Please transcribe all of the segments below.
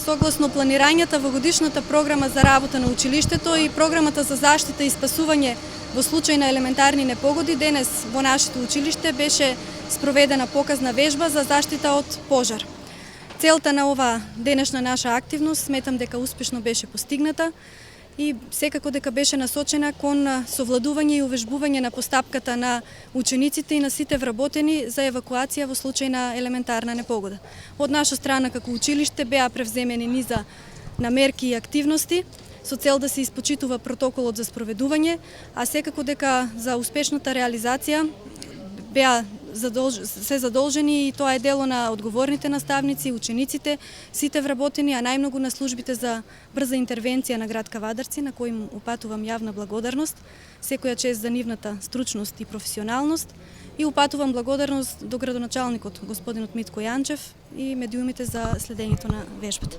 согласно планирањата во годишната програма за работа на училиштето и програмата за заштита и спасување во случај на елементарни непогоди, денес во нашето училиште беше спроведена показна вежба за заштита од пожар. Целта на ова денешна наша активност сметам дека успешно беше постигната и секако дека беше насочена кон совладување и увежбување на постапката на учениците и на сите вработени за евакуација во случај на елементарна непогода. Од наша страна како училиште беа превземени низа на мерки и активности со цел да се испочитува протоколот за спроведување, а секако дека за успешната реализација беа се задолжени и тоа е дело на одговорните наставници, учениците, сите вработени, а најмногу на службите за брза интервенција на град Кавадарци, на кои им упатувам јавна благодарност, секоја чест за нивната стручност и професионалност, и упатувам благодарност до градоначалникот господинот Митко Јанчев и медиумите за следењето на вежбата.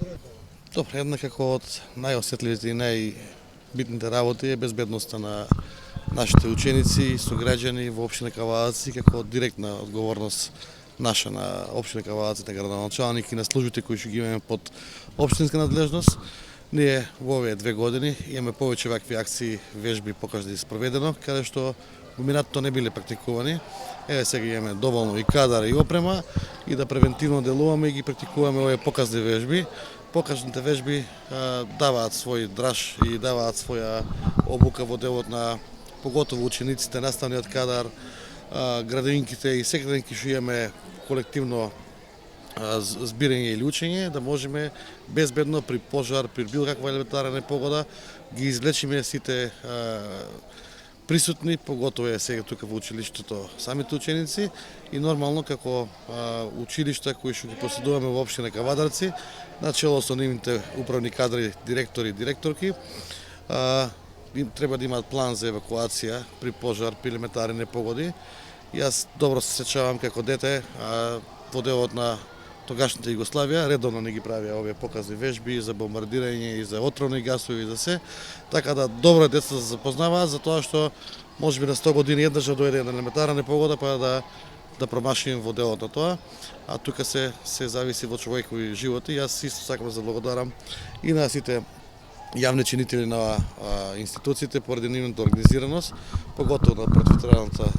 Добре, една како од најосетливите и најбитните работи е безбедноста на нашите ученици и сограѓани во општина Кавадарци, како директна одговорност наша на општина Кавадарци, на градоначалник и на службите кои што ги имаме под општинска надлежност. Ние во овие 2 години имаме повеќе вакви акции, вежби покажни спроведено, каде што во минатото не биле практикувани. Еве сега имаме доволно и кадар и опрема и да превентивно делуваме и ги практикуваме овие показни вежби. Покажните вежби даваат свој драж и даваат своја обука во делот на поготово учениците, наставниот кадар, градинките и секаде ден што имаме колективно збирање или учење, да можеме безбедно при пожар, при било каква елементарна непогода, ги извлечиме сите присутни, поготово е сега тука во училиштето самите ученици и нормално како училишта кои што ги поседуваме во општина Кавадарци, начело со нивните управни кадри, директори и директорки, треба да имаат план за евакуација при пожар, при елементарни непогоди. Јас добро се сеќавам како дете во делот на тогашната Југославија, редовно не ги правија овие показни вежби и за бомбардирање и за отровни гасови и за се. Така да добро е децата да се запознаваат за тоа што можеби на 100 години еднаш да дојде една елементарна непогода па да промашиме во делот на тоа, а тука се зависи во човекови животи. Јас исто сакам да заблагодарам и на сите јавни чинители на институциите поради нивната организираност, поготово на противотравната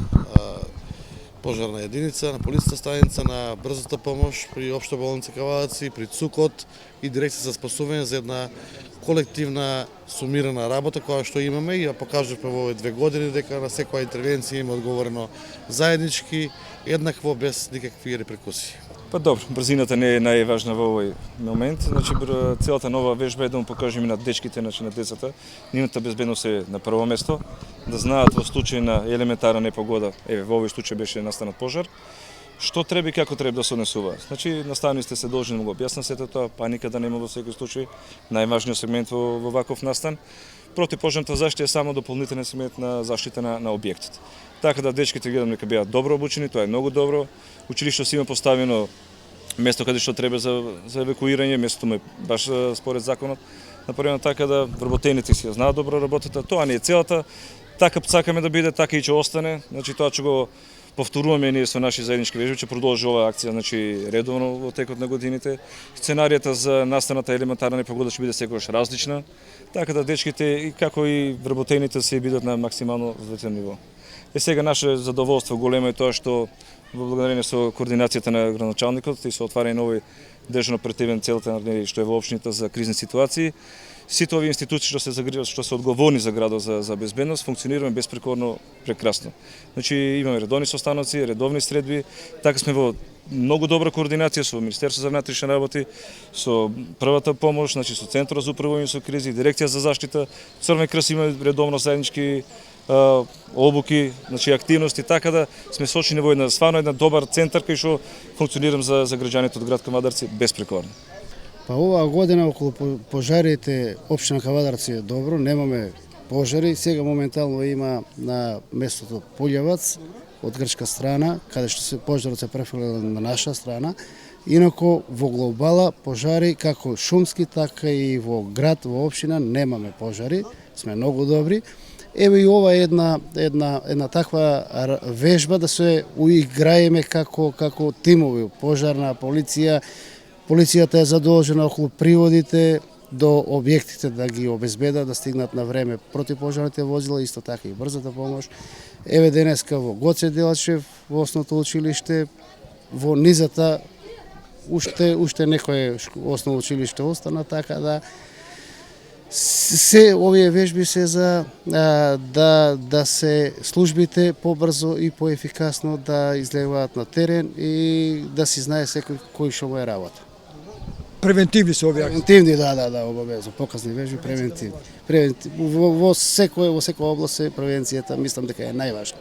пожарна единица, на полицията станица, на брзата помош при Општа болница Кавадарци, при ЦУКот и дирекција за спасување за една колективна сумирана работа која што имаме и ја покажавме во овие 2 години дека на секоја интервенција има одговорено заеднички, еднакво без никакви реперкусии. Па добро, брзината не е најважна во овој момент. Значи целата нова вежба е да му покажеме на дечките, значи на децата, нивната безбедност е на прво место, да знаат во случај на елементарна непогода, еве во овој случај беше настанат пожар, што треба и како треба да се однесуваат. Значи наставниците се должни да го објаснат сето тоа, паника да нема во секој случај, најважниот сегмент во ваков настан. Противпожарната заштита е само дополнителен сегмент на заштита на објектите. Така да дечките гледам дека беа добро обучени, тоа е многу добро. Училиштето си има поставено место каде што треба за евакуирање, местото му е баш според законот направено така да вработените си ја знаат добро работата. Тоа не е целата, така сакаме да биде, така и ќе остане. Значи тоа ќе го повторуваме ние со наши заеднички вежби, ќе продолжи оваа акција, значи редовно во текот на годините. Сценаријата за настаната елементарна непогода ќе биде секогаш различна, така да дечките и како и вработените се бидат на максимално взведено ниво. Сега наше задоволство големо е тоа што во благодарение со координацијата на градоначалникот и со отварање на овој државно оперативен центар што е во општината за кризни ситуации, сите овие институции што се одговорни за градот за безбедност функционираме безпрекорно прекрасно. Значи имаме редовни состаноци, редовни средби, така сме во многу добра координација со Министерството за внатрешни работи, со првата помош, значи со Центарот за управување со кризи, Дирекција за заштита, Црвен крст има редовно заеднички обуки, значи активности, така да сме сочени во една добар центар кај што функционирам за граѓаните од град Кавадарци безпрекорно. Па оваа година околу пожарите општина Кавадарци е добро, немаме пожари. Сега моментално има на местото Пулјевац од грчка страна, каде што пожарот се префрлил на наша страна. Инако во глобала пожари како шумски, така и во град, во општина немаме пожари, сме многу добри. Еве и ова е една таква вежба да се уиграеме како тимови, пожарна, полиција, Полицијата е задолжена околу приводите до објектите да ги обезбедат, да стигнат на време противпожарните возила, исто така и брзата помош. Еве денеска во Гоце Делачев, во основното училиште, во низата уште некое основно училиште остана, така да се овие вежби се за да се службите побрзо и поефикасно да излегуваат на терен и да си знае секој кој што му е работа. Превентивни се овие акции. Превентивни, да, обавезно, показни вежби, превентивни. Во секоја област е превенцијата, мислам дека е најважна.